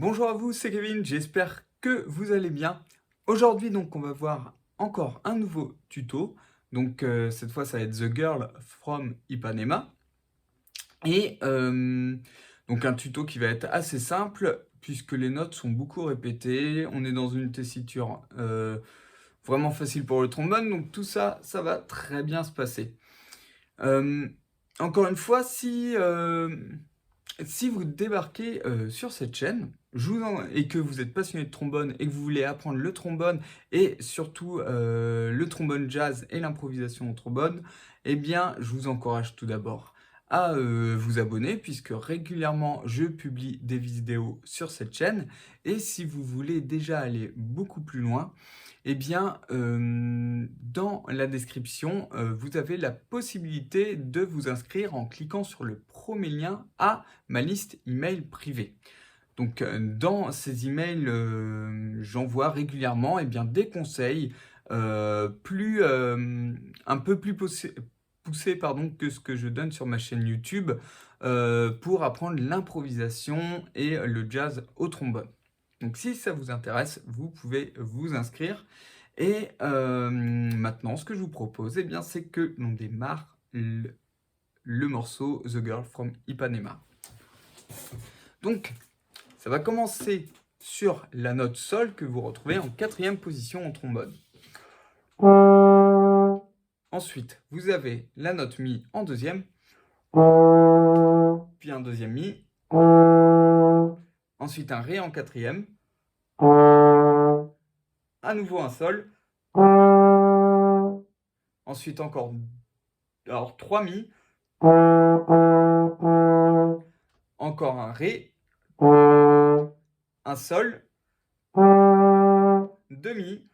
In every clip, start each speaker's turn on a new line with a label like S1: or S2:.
S1: Bonjour à vous, c'est Kevin, j'espère que vous allez bien. Aujourd'hui, donc, on va voir encore un nouveau tuto. Donc, cette fois, ça va être The Girl from Ipanema. Et donc, un tuto qui va être assez simple, puisque les notes sont beaucoup répétées. On est dans une tessiture vraiment facile pour le trombone. Donc, tout ça, ça va très bien se passer. Euh, Encore une fois, si vous débarquez sur cette chaîne et que vous êtes passionné de trombone et que vous voulez apprendre le trombone et surtout le trombone jazz et l'improvisation au trombone, eh bien, je vous encourage tout d'abord à vous abonner puisque régulièrement je publie des vidéos sur cette chaîne. Et si vous voulez déjà aller beaucoup plus loin, eh bien, dans la description, vous avez la possibilité de vous inscrire en cliquant sur le premier lien à ma liste email privée. Donc, dans ces emails, j'envoie régulièrement des conseils un peu plus poussés pardon, que ce que je donne sur ma chaîne YouTube pour apprendre l'improvisation et le jazz au trombone. Donc, si ça vous intéresse, vous pouvez vous inscrire. Et maintenant, ce que je vous propose, c'est que l'on démarre le morceau The Girl from Ipanema. Donc, ça va commencer sur la note Sol que vous retrouvez en quatrième position en trombone. Ensuite, vous avez la note Mi en deuxième, puis un deuxième Mi, ensuite un Ré en quatrième, à nouveau un Sol, ensuite encore trois Mi, encore un Ré, un Sol, deux Mi,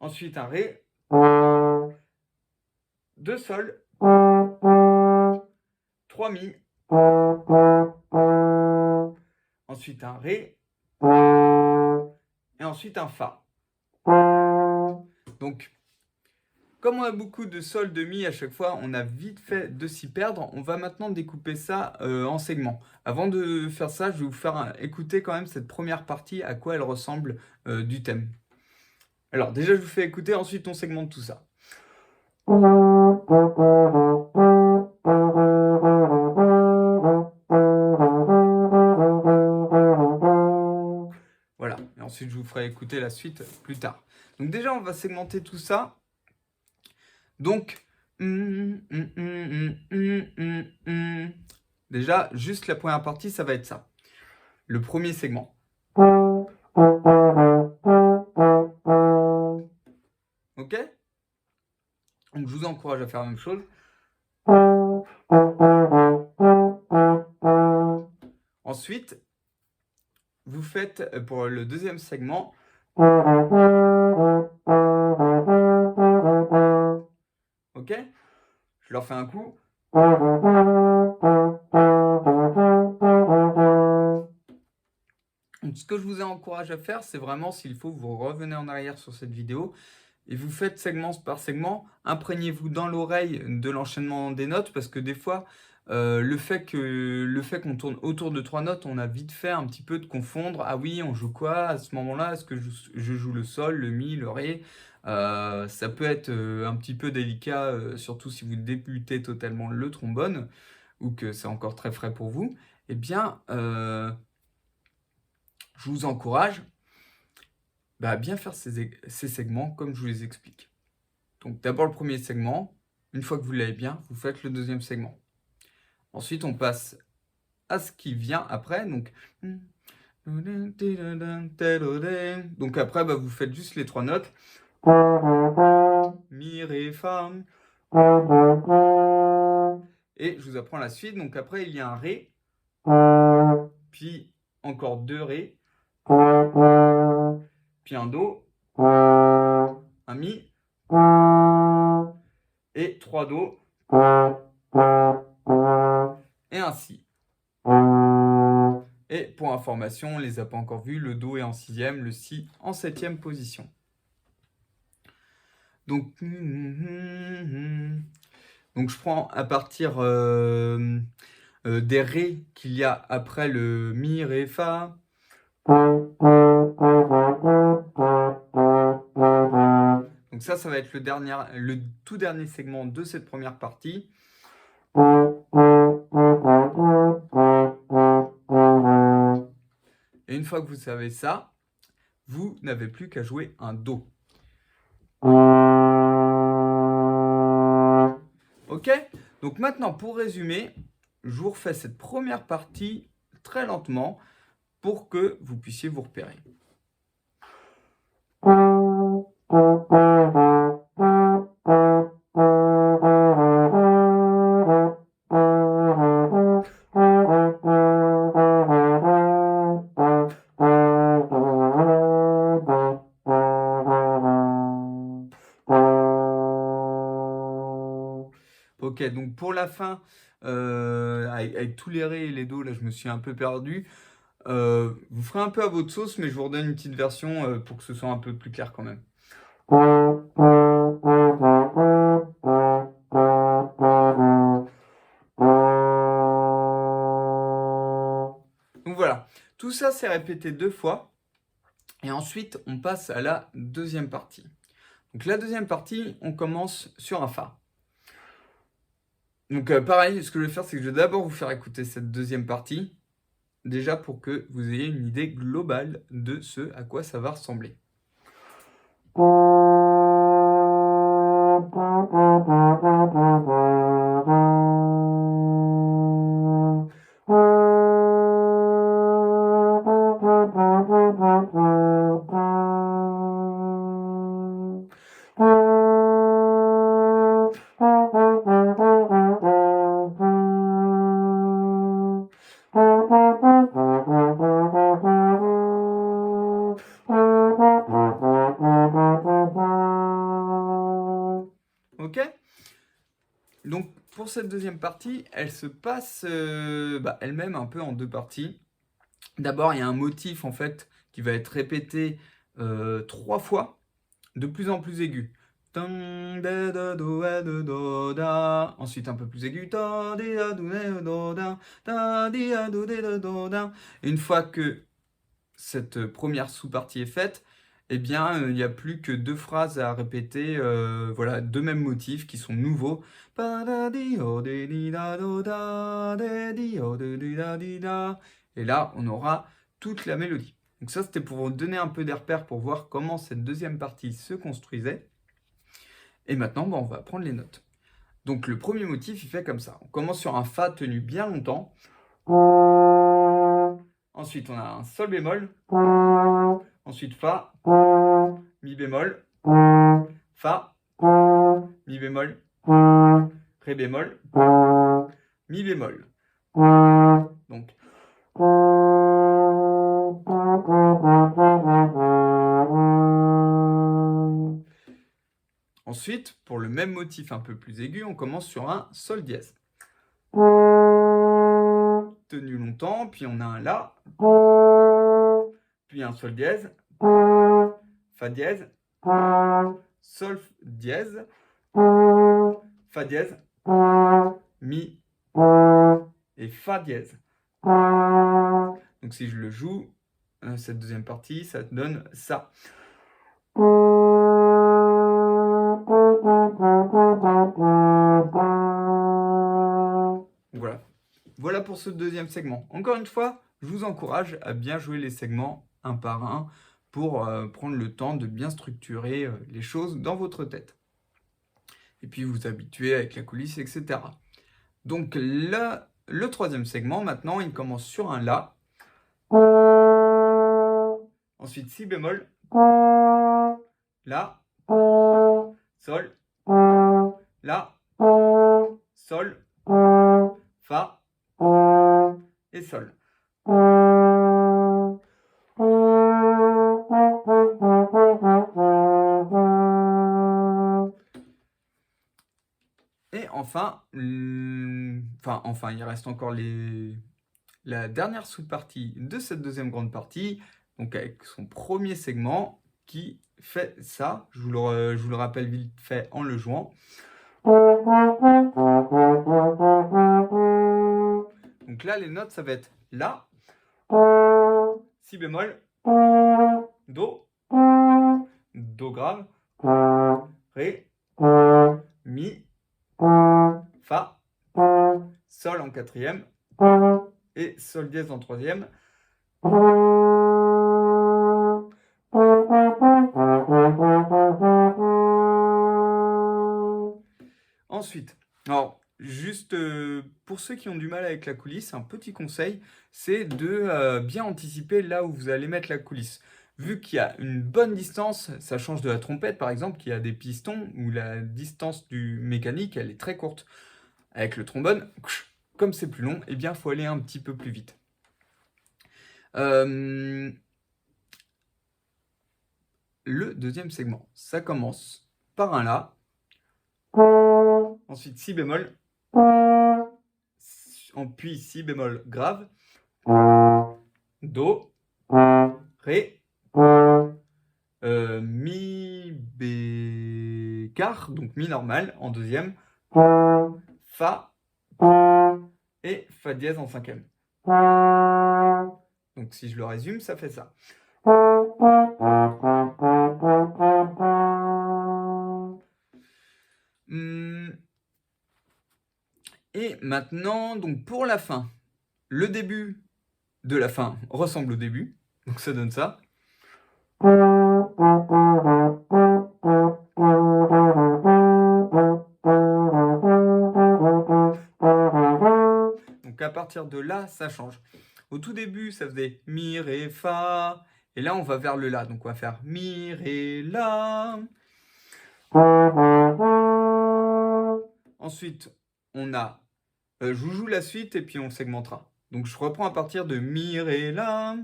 S1: ensuite un Ré, deux Sol, trois Mi, ensuite un Ré, et ensuite un Fa. Donc, comme on a beaucoup de Sol, de Mi à chaque fois, on a vite fait de s'y perdre. On va maintenant découper ça en segments. Avant de faire ça, je vais vous faire écouter quand même cette première partie, à quoi elle ressemble du thème. Alors déjà, je vous fais écouter, ensuite on segmente tout ça. Voilà, et ensuite je vous ferai écouter la suite plus tard. Donc déjà, on va segmenter tout ça. Donc, déjà, juste la première partie, ça va être ça. Le premier segment. Ok? Donc, je vous encourage à faire la même chose. Ensuite, vous faites pour le deuxième segment. Ok? Je leur fais un coup. Donc, ce que je vous encourage à faire, c'est vraiment, s'il faut, vous revenez en arrière sur cette vidéo et vous faites segment par segment. Imprégnez-vous dans l'oreille de l'enchaînement des notes parce que des fois, le fait qu'on tourne autour de trois notes, on a vite fait un petit peu de confondre. Ah oui, on joue quoi à ce moment-là? Est-ce que je joue le sol, le mi, le ré? Ça peut être un petit peu délicat, surtout si vous débutez totalement le trombone ou que c'est encore très frais pour vous. Eh bien, je vous encourage à bien faire ces segments comme je vous les explique. Donc d'abord le premier segment, une fois que vous l'avez bien, vous faites le deuxième segment. Ensuite, on passe à ce qui vient après. Donc après, vous faites juste les trois notes. Mi, Ré, Fa. Et je vous apprends la suite. Donc après, il y a un Ré. Puis encore deux Ré. Puis un Do. Un Mi. Et trois Do. Et un Si. Et pour information, on ne les a pas encore vus, le Do est en sixième, le Si en septième position. Donc je prends à partir des ré qu'il y a après le mi, ré, fa. Donc ça va être le tout dernier segment de cette première partie. Et une fois que vous savez ça, vous n'avez plus qu'à jouer un do. Ok? Donc maintenant, pour résumer, je vous refais cette première partie très lentement pour que vous puissiez vous repérer. Ok, donc pour la fin, avec tous les ré et les do, là je me suis un peu perdu. Vous ferez un peu à votre sauce, mais je vous redonne une petite version pour que ce soit un peu plus clair quand même. Donc voilà, tout ça c'est répété 2 fois. Et ensuite, on passe à la deuxième partie. Donc la deuxième partie, on commence sur un fa. Donc pareil, ce que je vais faire, c'est que je vais d'abord vous faire écouter cette deuxième partie, déjà pour que vous ayez une idée globale de ce à quoi ça va ressembler. Ok? Donc pour cette deuxième partie, elle se passe elle-même un peu en 2 parties. D'abord, il y a un motif en fait qui va être répété 3 fois, de plus en plus aigu. Ensuite un peu plus aigu. Et une fois que cette première sous-partie est faite, eh bien, il n'y a plus que 2 phrases à répéter, voilà, 2 mêmes motifs qui sont nouveaux. Et là, on aura toute la mélodie. Donc ça, c'était pour vous donner un peu des repères pour voir comment cette deuxième partie se construisait. Et maintenant, on va prendre les notes. Donc le premier motif, il fait comme ça. On commence sur un Fa tenu bien longtemps. Ensuite, on a un Sol bémol. Ensuite, Fa. Mi bémol. Fa. Mi bémol. Ré bémol. Mi bémol. Donc. Ensuite, pour le même motif un peu plus aigu, on commence sur un Sol dièse. Tenu longtemps, puis on a un La, puis un Sol dièse, Fa dièse, Sol dièse, Fa dièse, Mi et Fa dièse. Donc si je le joue, cette deuxième partie, ça donne ça. Voilà. Voilà pour ce deuxième segment. Encore une fois, je vous encourage à bien jouer les segments un par un pour prendre le temps de bien structurer les choses dans votre tête. Et puis vous habituer avec la coulisse, etc. Donc là, le troisième segment, maintenant, il commence sur un La. Ensuite, Si bémol. La. Sol. La. Sol. Fa. Et Sol. Et enfin, il reste encore la dernière sous-partie de cette deuxième grande partie, donc avec son premier segment qui fait ça. Je vous le rappelle vite fait en le jouant. Donc là, les notes, ça va être La, Si bémol, Do, Do grave, Ré, Mi, Fa, Sol en quatrième et Sol dièse en troisième. Ensuite, alors, juste pour ceux qui ont du mal avec la coulisse, un petit conseil, c'est de bien anticiper là où vous allez mettre la coulisse. Vu qu'il y a une bonne distance, ça change de la trompette par exemple, qui a des pistons, où la distance du mécanique, elle est très courte. Avec le trombone, comme c'est plus long, eh bien, il faut aller un petit peu plus vite. Le deuxième segment, ça commence par un La, ensuite Si bémol, puis Si bémol grave, Do, Ré, Mi bécard, donc Mi normal en deuxième, Fa et Fa dièse en cinquième. Donc si je le résume, ça fait ça. Et maintenant, donc pour la fin, le début de la fin ressemble au début, donc ça donne ça. Donc à partir de là, ça change. Au tout début, ça faisait Mi, Ré, Fa. Et là, on va vers le La. Donc on va faire Mi, Ré, La. Ensuite, on a... je vous joue la suite et puis on segmentera. Donc je reprends à partir de Mi, Ré, La.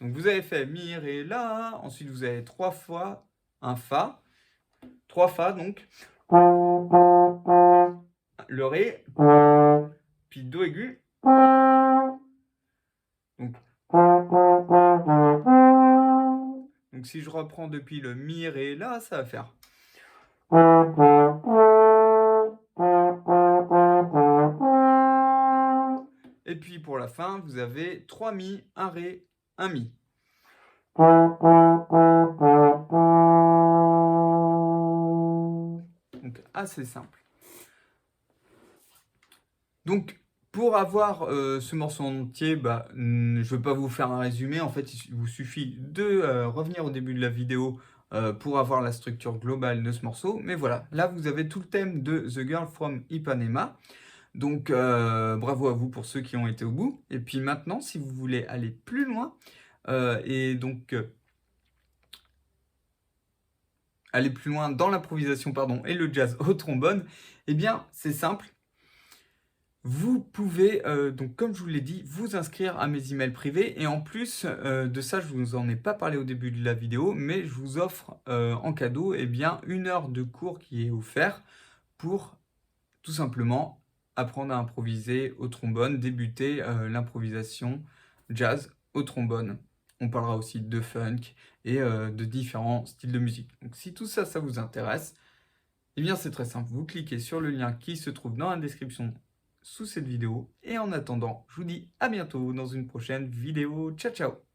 S1: Donc vous avez fait Mi, Ré, La. Ensuite, vous avez 3 fois un Fa. 3 Fa, donc. Le Ré. Puis Do aigu. Donc si je reprends depuis le Mi, Ré, La, ça va faire. Et puis pour la fin, vous avez 3 Mi, 1 Ré, 1 Mi. Donc assez simple. Donc pour avoir ce morceau en entier, je ne vais pas vous faire un résumé. En fait, il vous suffit de revenir au début de la vidéo pour avoir la structure globale de ce morceau. Mais voilà, là vous avez tout le thème de The Girl from Ipanema. Donc bravo à vous pour ceux qui ont été au bout. Et puis maintenant, si vous voulez aller plus loin, et donc aller plus loin dans l'improvisation et le jazz au trombone, eh bien c'est simple. Vous pouvez, donc comme je vous l'ai dit, vous inscrire à mes emails privés. Et en plus de ça, je ne vous en ai pas parlé au début de la vidéo, mais je vous offre en cadeau 1 heure de cours qui est offert pour tout simplement apprendre à improviser au trombone, débuter l'improvisation jazz au trombone. On parlera aussi de funk et de différents styles de musique. Donc si tout ça, ça vous intéresse, eh bien c'est très simple. Vous cliquez sur le lien qui se trouve dans la description sous cette vidéo. Et en attendant, je vous dis à bientôt dans une prochaine vidéo. Ciao, ciao!